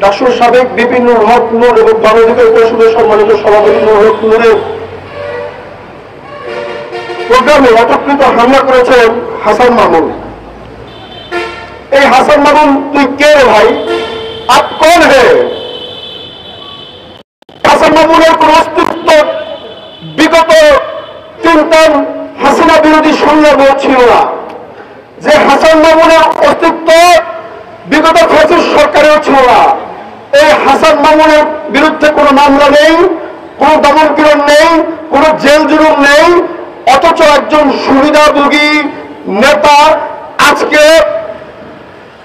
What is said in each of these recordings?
ডাকসুর সাবেক বিপি নুর হক নূর এবং গণ অধিকার পরিষদের সম্মানিত সভাপতি নুর হক নূরের প্রোগ্রামে অতর্কিত হামলা করেছেন হাসান মামুন। এই হাসান মামুন, তুই কে রে ভাই? আপ কোন হে? হাসান মামুনের কোন অস্তিত্ব বিগত চিন্তান হাসিনা বিরোধী সংগ্রামে ছিল না। যে হাসান মামুনের অস্তিত্ব বিগত ফ্যাসিস্ট সরকারেও ছিল না। এই হাসান মামুনের বিরুদ্ধে কোনো মামলা নেই, কোনো দমনপীড়ন নেই, কোনো জেল জুলুম নেই, অথচ একজন সুবিধাভোগী নেতা আজকে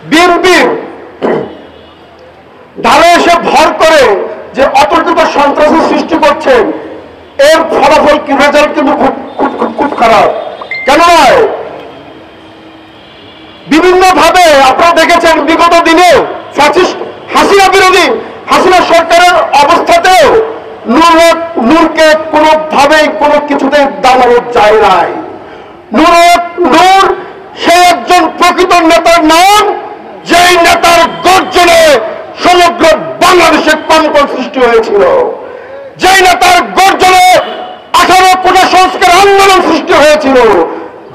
বিএনপির ঢালে এসে ভর করে যে অতর্কিত সন্ত্রাসী সৃষ্টি করছেন, এর ফলাফল কি, রেজাল্ট কিন্তু খুব খারাপ। কেন নয়? বিভিন্ন ভাবে আপনারা দেখেছেন বিগত দিনে ফ্যাসিস্ট হাসিনা বিরোধী হাসিনা সরকারের অবস্থাতেও নূরকে কোনোভাবেই কোনো কিছুতে দাঁড়ানো যায় নাই। নূর সে একজন প্রকৃত নেতার নাম, যেই নেতার গর্জনে সমগ্র বাংলাদেশে কম্পন সৃষ্টি হয়েছিল, যেই নেতার গর্জনে 18 কোটা সংস্কার আন্দোলন সৃষ্টি হয়েছিল,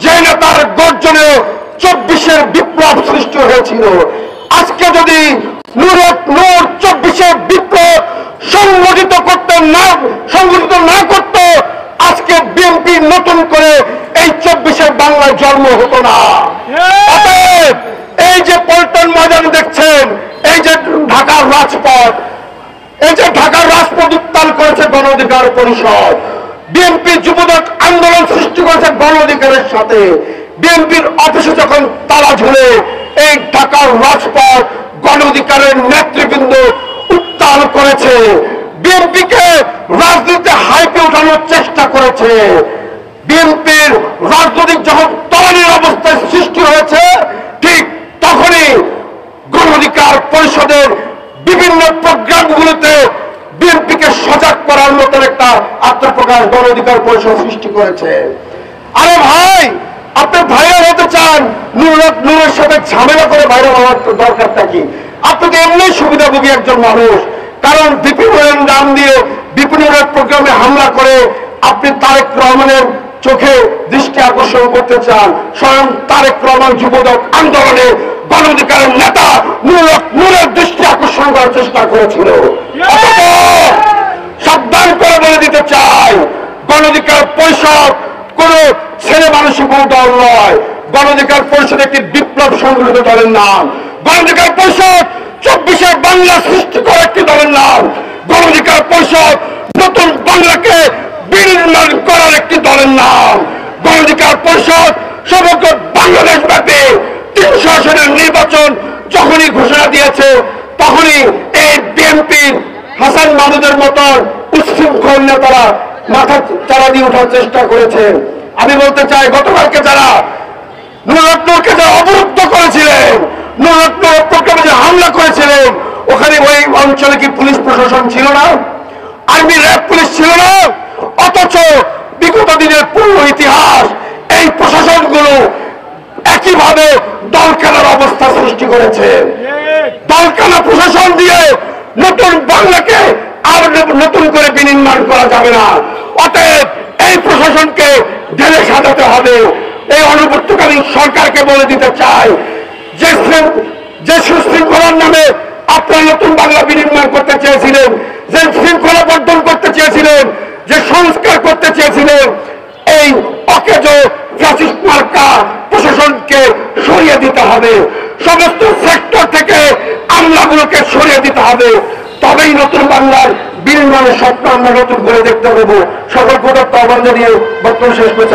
যে নেতার গর্জনে 24-এর বিপ্লব সৃষ্টি হয়েছিল। আজকে যদি নূর 24-এর বিপ্লব সংগঠিত না করত, আজকে বিএনপি নতুন করে এই 24-এর বাংলায় জন্ম হতো না। অতএব এই যে পল্টন ময়দান দেখছেন, এই যে ঢাকার রাজপথ, এই যে ঢাকার রাজপথ উত্তাল করেছে গণ অধিকার পরিষদ, বিএনপি যুবদল আন্দোলন সৃষ্টি করেছে গণ অধিকারের সাথে। বিএনপির অফিসে যখন তালা ঝুলে এই ঢাকার রাজপথ গণ অধিকারের নেতৃবৃন্দ উত্তাল করেছে, বিএনপিকে রাজনীতিতে হাইপে ওঠানোর চেষ্টা করেছে। বিএনপির রাজনৈতিক যখন তলানির অবস্থায় সৃষ্টি হয়েছে, ঠিক তখনই গণ অধিকার পরিষদের বিভিন্ন প্রোগ্রামগুলোতে বিএনপিকে সজাগ করার মতন একটা আত্মপ্রকাশ গণ অধিকার পরিষদ সৃষ্টি করেছে। আরে ভাই, আপনি ভাইরাল হতে চান, নূরের সাথে ঝামেলা করে ভাইরাল হওয়ার দরকারটা কি? আপনি তো এমনি সুবিধাভোগী একজন মানুষ। কারণ বিপিনের নাম দিয়ে বিপিনের প্রোগ্রামে হামলা করে আপনি তারেক রহমানের চোখে দৃষ্টি আকর্ষণ করতে চান। স্বয়ং তারেক রহমান যুবদল আন্দোলনে গণ অধিকারের নেতা নূরের দৃষ্টি আকর্ষণ করার চেষ্টা করেছিল। সাবধান করে বলে দিতে চাই, গণ অধিকার পরিষদ কোন ছেলে মানুষের কোন দল নয়। গণ অধিকার পরিষদ একটি বিপ্লব সংগঠিত দলের নাম। গণ অধিকার পরিষদ 24-এর বাংলা সৃষ্টি করা একটি দলের নাম। গণ অধিকার পরিষদ নতুন বাংলাকে বিনির্মাণ করার একটি দলের নাম। গণ অধিকার পরিষদ সমগ্র বাংলাদেশ ব্যাপী 300 আসনের নির্বাচন যখনই ঘোষণা দিয়েছে, তখনই এই বিএনপির হাসান মাহমুদের মতন উচ্ছৃঙ্খল নেতারা মাথা চারা দিয়ে ওঠার চেষ্টা করেছেন। আমি বলতে চাই, গতকালকে যারা নূরকে যারা অবরুদ্ধ করেছিলেন, নূরের প্রোগ্রামে যে হামলা করেছিলেন, ওখানে ওই অঞ্চলে কি পুলিশ প্রশাসন ছিল না? আর্মি র্যাব পুলিশ ছিল না? অথচ বিগত দিনের পুরো ইতিহাস এই প্রশাসনগুলো একইভাবে দলকানার অবস্থা সৃষ্টি করেছে। দলকানা প্রশাসন দিয়ে নতুন বাংলাকে আর নতুন করে বিনির্মাণ করা যাবে না। অতএব এই প্রশাসনকে ঢেলে সাজাতে হবে। এই অন্তর্বর্তীকালীন সরকারকে বলে দিতে চাই, যে সুশৃঙ্খলার নামে আপনারা নতুন বাংলা বিনির্মাণ করতে চেয়েছিলেন, যে শৃঙ্খলা বর্ধন করতে চেয়েছিলেন, যে সংস্কার করতে চেয়েছিলেন, এই অকেজো ফ্যাসিস্ট মার্কা প্রশাসনকে সরিয়ে দিতে হবে। সমস্ত সেক্টর থেকে আমলাগুলোকে সরিয়ে দিতে হবে। তবেই নতুন বাংলার বিনির্মাণের স্বপ্ন আমরা নতুন করে দেখতে পাবো। সকল প্রদত্ত আহ্বান জানিয়ে বক্তব্য শেষ করতে